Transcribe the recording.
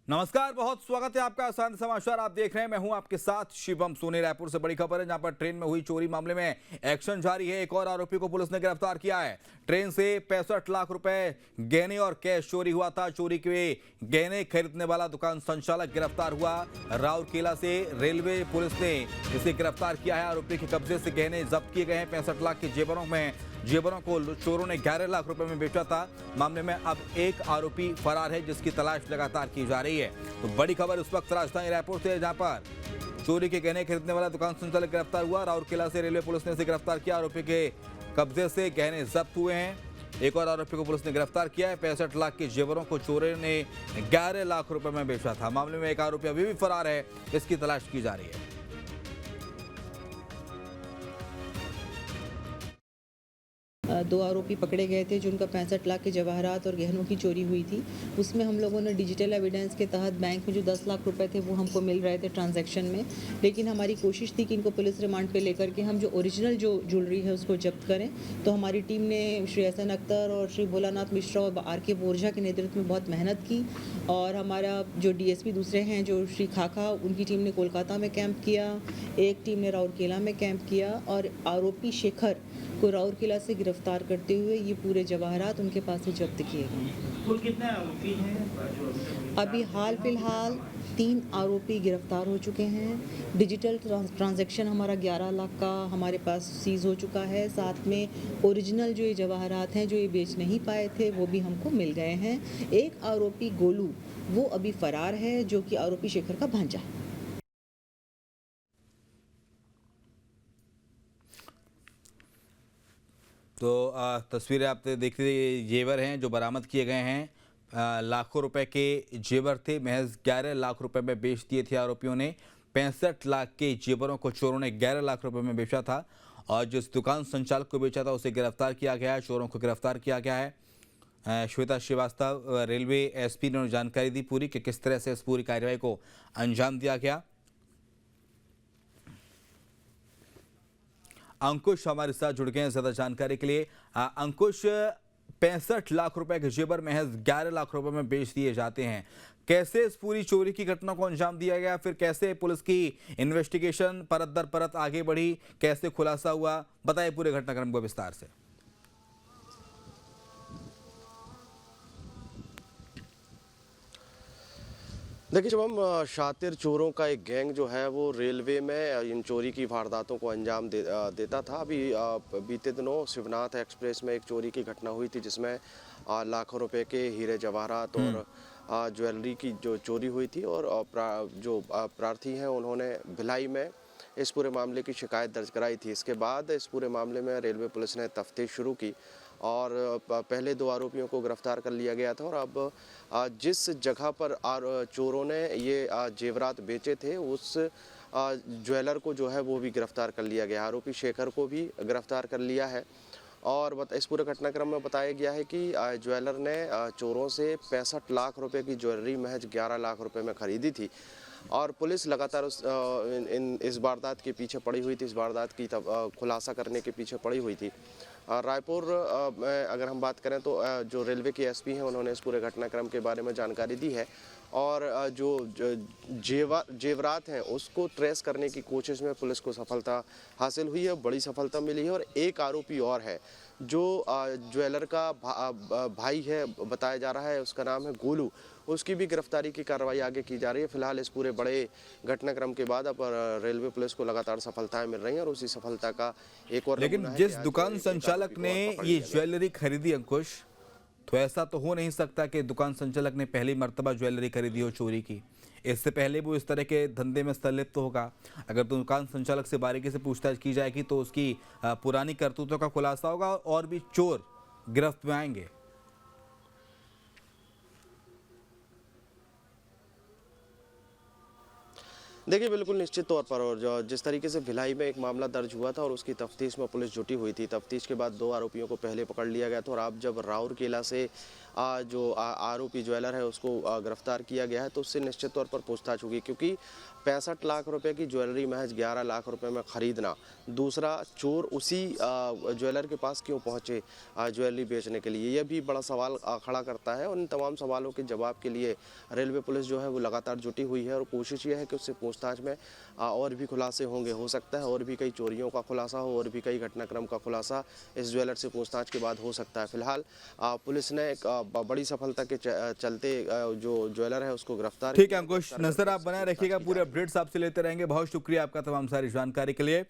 नमस्कार, बहुत स्वागत है आपका आसान समाचार आप देख रहे हैं। मैं हूं आपके साथ शिवम सोनी। रायपुर से बड़ी खबर है, जहां पर ट्रेन में हुई चोरी मामले में एक्शन जारी है। एक और आरोपी को पुलिस ने गिरफ्तार किया है। ट्रेन से 65 लाख रुपए गहने और कैश चोरी हुआ था। चोरी के गहने खरीदने वाला दुकान संचालक गिरफ्तार हुआ। राउरकेला से रेलवे पुलिस ने इसे गिरफ्तार किया है। आरोपी के कब्जे से गहने जब्त किए गए हैं। 65 लाख के जेवरों को चोरों ने 11 लाख रुपए में बेचा था। मामले में अब एक आरोपी फरार है, जिसकी तलाश लगातार की जा रही है। तो बड़ी खबर उस वक्त राजधानी रायपुर से, जहां पर चोरी के गहने खरीदने वाला दुकान संचालक गिरफ्तार हुआ। राउरकेला से रेलवे पुलिस ने इसे गिरफ्तार किया। आरोपी के कब्जे से गहने जब्त हुए हैं। एक और आरोपी को पुलिस ने गिरफ्तार किया है। 65 लाख के जेवरों को चोरों ने 11 लाख रुपए में बेचा था। मामले में एक आरोपी अभी भी फरार है, इसकी तलाश की जा रही है। दो आरोपी पकड़े गए थे जिनका 65 लाख के जवाहरात और गहनों की चोरी हुई थी। उसमें हम लोगों ने डिजिटल एविडेंस के तहत बैंक में जो 10 लाख रुपए थे वो हमको मिल रहे थे ट्रांजैक्शन में, लेकिन हमारी कोशिश थी कि इनको पुलिस रिमांड पे लेकर के हम जो ओरिजिनल जो ज्वेलरी है उसको जब्त करें। तो हमारी टीम ने श्री एहसन अख्तर और श्री भोलानाथ मिश्रा और RK बोरजा के नेतृत्व में बहुत मेहनत की, और हमारा जो DSP दूसरे हैं जो श्री खाखा, उनकी टीम ने कोलकाता में कैंप किया, एक टीम ने राउरकेला में कैंप किया, और आरोपी शेखर को राउरकेला से गिरफ्तार करते हुए ये पूरे जवाहरात उनके पास से जब्त किए गए। कुल कितने आरोपी हैं? अभी हाल फिलहाल 3 आरोपी गिरफ्तार हो चुके हैं। डिजिटल ट्रांजैक्शन हमारा 11 लाख का हमारे पास सीज हो चुका है। साथ में ओरिजिनल जो ये जवाहरात हैं जो ये बेच नहीं पाए थे वो भी हमको मिल गए हैं। एक आरोपी गोलू वो अभी फरार है, जो कि आरोपी शेखर का भांजा है। तो तस्वीरें आप देख रहे हैं, जेवर हैं जो बरामद किए गए हैं। लाखों रुपए के जेवर थे, महज 11 लाख रुपए में बेच दिए थे आरोपियों ने। 65 लाख के जेवरों को चोरों ने 11 लाख रुपए में बेचा था, और जिस दुकान संचालक को बेचा था उसे गिरफ्तार किया गया है। चोरों को गिरफ्तार किया गया है। श्वेता श्रीवास्तव, रेलवे SP ने जानकारी दी पूरी कि किस तरह से इस पूरी कार्रवाई को अंजाम दिया गया। अंकुश हमारे साथ जुड़ गए हैं ज्यादा जानकारी के लिए। अंकुश, 65 लाख रुपए के जेवर महज 11 लाख रुपए में बेच दिए जाते हैं। कैसे इस पूरी चोरी की घटना को अंजाम दिया गया, फिर कैसे पुलिस की इन्वेस्टिगेशन परत दर परत आगे बढ़ी, कैसे खुलासा हुआ, बताइए पूरे घटनाक्रम को विस्तार से। देखिए शुभम, शातिर चोरों का एक गैंग जो है वो रेलवे में इन चोरी की वारदातों को अंजाम देता था। अभी बीते दिनों शिवनाथ एक्सप्रेस में एक चोरी की घटना हुई थी, जिसमें लाखों रुपए के हीरे जवाहरात और ज्वेलरी की जो चोरी हुई थी, और जो प्रार्थी हैं उन्होंने भिलाई में इस पूरे मामले की शिकायत दर्ज कराई थी। इसके बाद इस पूरे मामले में रेलवे पुलिस ने तफ्तीश शुरू की, और पहले 2 आरोपियों को गिरफ्तार कर लिया गया था। और अब जिस जगह पर चोरों ने ये जेवरात बेचे थे, उस ज्वेलर को जो है वो भी गिरफ्तार कर लिया गया। आरोपी शेखर को भी गिरफ्तार कर लिया है। और इस पूरे घटनाक्रम में बताया गया है कि ज्वेलर ने चोरों से 65 लाख रुपए की ज्वेलरी महज 11 लाख रुपए में खरीदी थी। और पुलिस लगातार इस वारदात के पीछे पड़ी हुई थी, इस वारदात की खुलासा करने के पीछे पड़ी हुई थी। रायपुर में अगर हम बात करें तो जो रेलवे के SP हैं उन्होंने इस पूरे घटनाक्रम के बारे में जानकारी दी है, और जो जेवरात हैं उसको ट्रेस करने की कोशिश में पुलिस को सफलता हासिल हुई है, बड़ी सफलता मिली है। और एक आरोपी और है जो ज्वेलर का भाई है बताया जा रहा है, उसका नाम है गोलू। उसकी भी गिरफ्तारी की कार्रवाई आगे की जा रही है। फिलहाल इस पूरे बड़े घटनाक्रम के बाद अब रेलवे पुलिस को लगातार सफलताएं मिल रही हैं, और उसी सफलता का एक और लेकिन जिस दुकान संचालक ने ये ज्वेलरी खरीदी, अंकुश, तो ऐसा तो हो नहीं सकता कि दुकान संचालक ने पहली मर्तबा ज्वेलरी खरीदी हो चोरी की। इससे पहले वो इस तरह के धंधे में संलिप्त तो होगा। अगर दुकान संचालक से बारीकी से पूछताछ की जाएगी तो उसकी पुरानी करतूतों का खुलासा होगा, और भी चोर गिरफ्त में आएंगे। देखिए बिल्कुल निश्चित तौर पर, और जिस तरीके से भिलाई में एक मामला दर्ज हुआ था और उसकी तफ्तीश में पुलिस जुटी हुई थी, तफ्तीश के बाद 2 आरोपियों को पहले पकड़ लिया गया था, और अब जब राउरकेला से जो आरोपी ज्वेलर है उसको गिरफ्तार किया गया है, तो उससे निश्चित तौर पर पूछताछ होगी, क्योंकि 65 लाख रुपए की ज्वेलरी महज 11 लाख रुपए में खरीदना, दूसरा चोर उसी ज्वेलर के पास क्यों पहुंचे ज्वेलरी बेचने के लिए, यह भी बड़ा सवाल खड़ा करता है। और इन तमाम सवालों के जवाब के लिए रेलवे पुलिस जो है वो लगातार जुटी हुई है, और कोशिश ये है कि उससे पूछताछ में और भी खुलासे होंगे, हो सकता है और भी कई चोरियों का खुलासा हो, और भी कई घटनाक्रम का खुलासा इस ज्वेलर से पूछताछ के बाद हो सकता है। फिलहाल पुलिस ने एक बड़ी सफलता के चलते जो ज्वेलर है उसको गिरफ्तार ठीक है अंकुश, नजर आप बनाए रखिएगा, पूरे अपडेट्स आपसे लेते रहेंगे। बहुत शुक्रिया आपका तमाम सारी जानकारी के लिए।